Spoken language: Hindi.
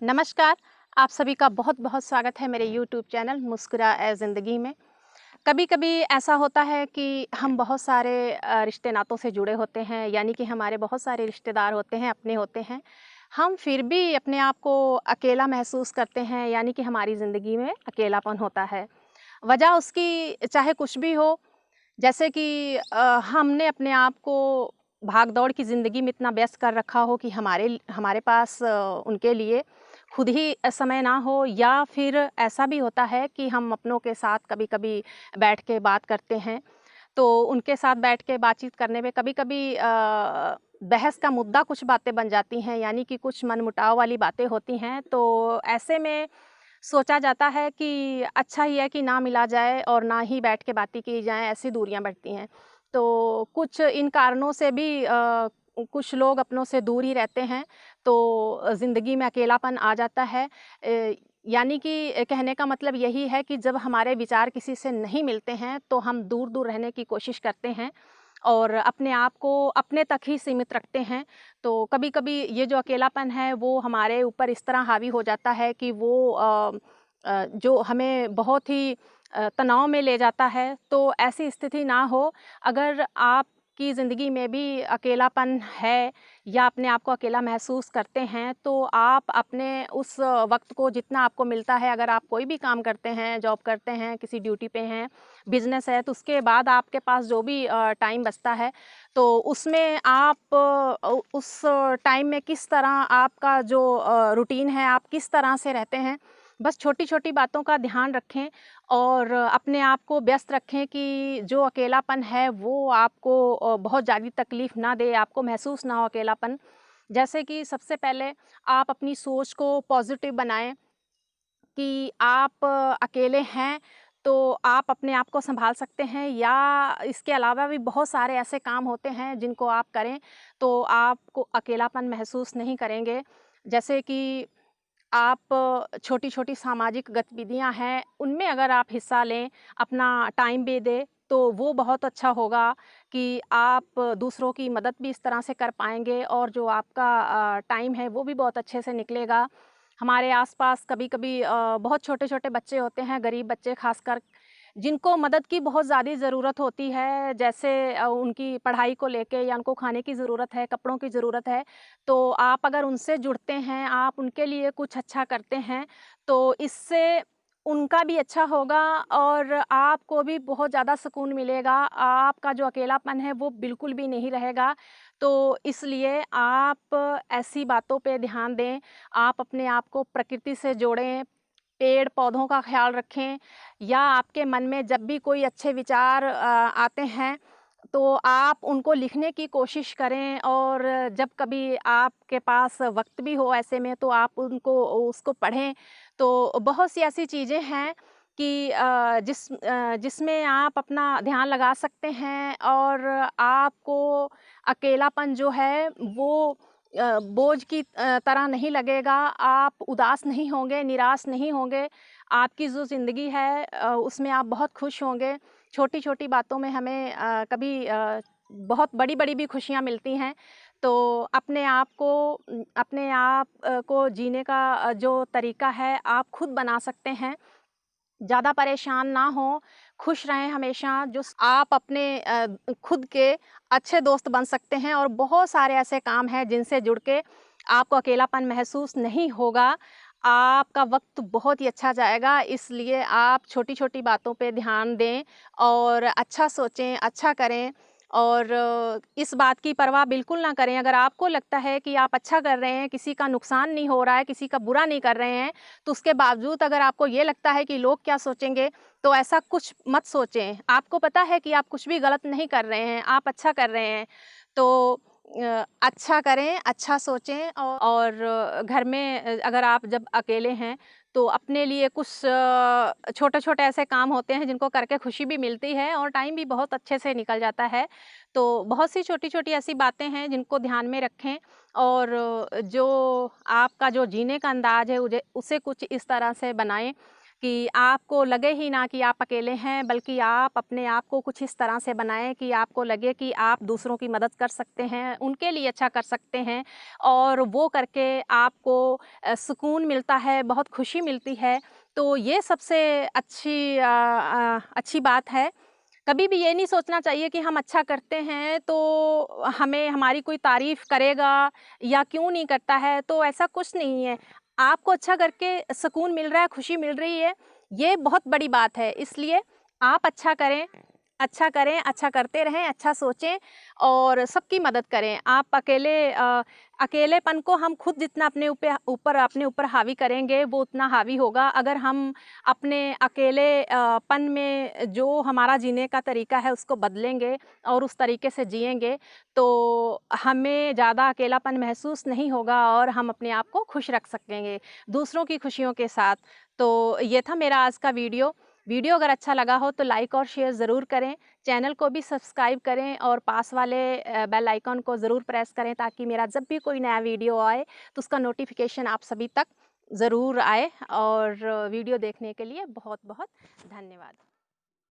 नमस्कार, आप सभी का बहुत-बहुत स्वागत है मेरे यूट्यूब चैनल मुस्कुरा ए ज़िंदगी में। कभी-कभी ऐसा होता है कि हम बहुत सारे रिश्ते नातों से जुड़े होते हैं, यानी कि हमारे बहुत सारे रिश्तेदार होते हैं, अपने होते हैं। हम फिर भी अपने आप को अकेला महसूस करते हैं, यानी कि हमारी ज़िंदगी में अकेलापन होता है। वजह उसकी चाहे कुछ भी हो, जैसे कि हमने अपने आप को भाग-दौड़ की ज़िंदगी में इतना व्यस्त कर रखा हो कि हमारे पास उनके लिए खुद ही समय ना हो, या फिर ऐसा भी होता है कि हम अपनों के साथ कभी-कभी बैठ के बात करते हैं, तो उनके साथ बैठ के बातचीत करने में कभी-कभी बहस का मुद्दा कुछ बातें बन जाती हैं, यानी कि कुछ मनमुटाव वाली बातें होती हैं। तो ऐसे में सोचा जाता है कि अच्छा ही है कि ना मिला जाए और ना ही बैठ के बातें की जाएँ, ऐसी दूरियाँ बढ़ती हैं। तो कुछ इन कारणों से भी कुछ लोग अपनों से दूर ही रहते हैं, तो ज़िंदगी में अकेलापन आ जाता है। यानी कि कहने का मतलब यही है कि जब हमारे विचार किसी से नहीं मिलते हैं, तो हम दूर-दूर रहने की कोशिश करते हैं और अपने आप को अपने तक ही सीमित रखते हैं। तो कभी-कभी ये जो अकेलापन है, वो हमारे ऊपर इस तरह हावी हो जाता है कि वो जो हमें बहुत ही तनाव में ले जाता है। तो ऐसी स्थिति ना हो, अगर आपकी ज़िंदगी में भी अकेलापन है या अपने आप को अकेला महसूस करते हैं, तो आप अपने उस वक़्त को जितना आपको मिलता है, अगर आप कोई भी काम करते हैं, जॉब करते हैं, किसी ड्यूटी पे हैं, बिज़नेस है, तो उसके बाद आपके पास जो भी टाइम बचता है, तो उसमें आप उस टाइम में किस तरह आपका जो रूटीन है, आप किस तरह से रहते हैं, बस छोटी-छोटी बातों का ध्यान रखें और अपने आप को व्यस्त रखें कि जो अकेलापन है वो आपको बहुत ज़्यादा तकलीफ़ ना दे, आपको महसूस ना हो अकेलापन। जैसे कि सबसे पहले आप अपनी सोच को पॉज़िटिव बनाएँ कि आप अकेले हैं, तो आप अपने आप को सँभाल सकते हैं, या इसके अलावा भी बहुत सारे ऐसे काम होते हैं जिनको आप करें, तो आपको अकेलापन महसूस नहीं करेंगे। जैसे कि आप छोटी-छोटी सामाजिक गतिविधियाँ हैं, उनमें अगर आप हिस्सा लें, अपना टाइम भी दें, तो वो बहुत अच्छा होगा कि आप दूसरों की मदद भी इस तरह से कर पाएँगे और जो आपका टाइम है, वो भी बहुत अच्छे से निकलेगा। हमारे आस-पास कभी-कभी बहुत छोटे-छोटे बच्चे होते हैं, गरीब बच्चे ख़ासकर, जिनको मदद की बहुत ज़्यादा ज़रूरत होती है, जैसे उनकी पढ़ाई को लेके या उनको खाने की ज़रूरत है, कपड़ों की ज़रूरत है। तो आप अगर उनसे जुड़ते हैं, आप उनके लिए कुछ अच्छा करते हैं, तो इससे उनका भी अच्छा होगा और आपको भी बहुत ज़्यादा सुकून मिलेगा। आपका जो अकेलापन है, वो बिल्कुल भी नहीं रहेगा। तो इसलिए आप ऐसी बातों पे ध्यान दें, आप अपने आप को प्रकृति से जोड़ें, पेड़-पौधों का ख़्याल रखें, या आपके मन में जब भी कोई अच्छे विचार आते हैं, तो आप उनको लिखने की कोशिश करें और जब कभी आपके पास वक़्त भी हो ऐसे में, तो आप उनको उसको पढ़ें। तो बहुत सी ऐसी चीज़ें हैं कि जिसमें आप अपना ध्यान लगा सकते हैं और आपको अकेलापन जो है वो बोझ की तरह नहीं लगेगा, आप उदास नहीं होंगे, निराश नहीं होंगे। आपकी जो ज़िंदगी है उसमें आप बहुत खुश होंगे। छोटी-छोटी बातों में हमें कभी बहुत बड़ी-बड़ी भी खुशियाँ मिलती हैं। तो अपने आप को जीने का जो तरीका है, आप खुद बना सकते हैं। ज़्यादा परेशान ना हों, खुश रहें हमेशा, आप अपने खुद के अच्छे दोस्त बन सकते हैं और बहुत सारे ऐसे काम हैं जिनसे जुड़ के आपको अकेलापन महसूस नहीं होगा। आपका वक़्त बहुत ही अच्छा जाएगा, इसलिए आप छोटी-छोटी बातों पे ध्यान दें और अच्छा सोचें, अच्छा करें और इस बात की परवाह बिल्कुल ना करें। अगर आपको लगता है कि आप अच्छा कर रहे हैं, किसी का नुकसान नहीं हो रहा है, किसी का बुरा नहीं कर रहे हैं, तो उसके बावजूद अगर आपको ये लगता है कि लोग क्या सोचेंगे, तो ऐसा कुछ मत सोचें। आपको पता है कि आप कुछ भी गलत नहीं कर रहे हैं, आप अच्छा कर रहे हैं। तो अच्छा करें, अच्छा सोचें और घर में अगर आप जब अकेले हैं, तो अपने लिए कुछ छोटे-छोटे ऐसे काम होते हैं जिनको करके खुशी भी मिलती है और टाइम भी बहुत अच्छे से निकल जाता है। तो बहुत सी छोटी-छोटी ऐसी बातें हैं जिनको ध्यान में रखें और जो आपका जो जीने का अंदाज़ है उसे कुछ इस तरह से बनाएँ कि आपको लगे ही ना कि आप अकेले हैं, बल्कि आप अपने आप को कुछ इस तरह से बनाएँ कि आपको लगे कि आप दूसरों की मदद कर सकते हैं, उनके लिए अच्छा कर सकते हैं और वो करके आपको सुकून मिलता है, बहुत खुशी मिलती है। तो ये सबसे अच्छी बात है। कभी भी ये नहीं सोचना चाहिए कि हम अच्छा करते हैं तो हमें हमारी कोई तारीफ़ करेगा या क्यों नहीं करता है, तो ऐसा कुछ नहीं है। आपको अच्छा करके सुकून मिल रहा है, खुशी मिल रही है, ये बहुत बड़ी बात है। इसलिए आप अच्छा करें, अच्छा करते रहें, अच्छा सोचें और सबकी मदद करें। आप अकेलेपन को हम खुद जितना अपने ऊपर हावी करेंगे, वो उतना हावी होगा। अगर हम अपने पन में जो हमारा जीने का तरीका है, उसको बदलेंगे और उस तरीके से जिएँगे, तो हमें ज़्यादा अकेलापन महसूस नहीं होगा और हम अपने आप को खुश रख सकेंगे, दूसरों की खुशियों के साथ। तो ये था मेरा आज का वीडियो। वीडियो अगर अच्छा लगा हो तो लाइक और शेयर ज़रूर करें। चैनल को भी सब्सक्राइब करें और पास वाले बेल आइकन को ज़रूर प्रेस करें ताकि मेरा जब भी कोई नया वीडियो आए तो उसका नोटिफ़िकेशन आप सभी तक ज़रूर आए और वीडियो देखने के लिए बहुत-बहुत धन्यवाद।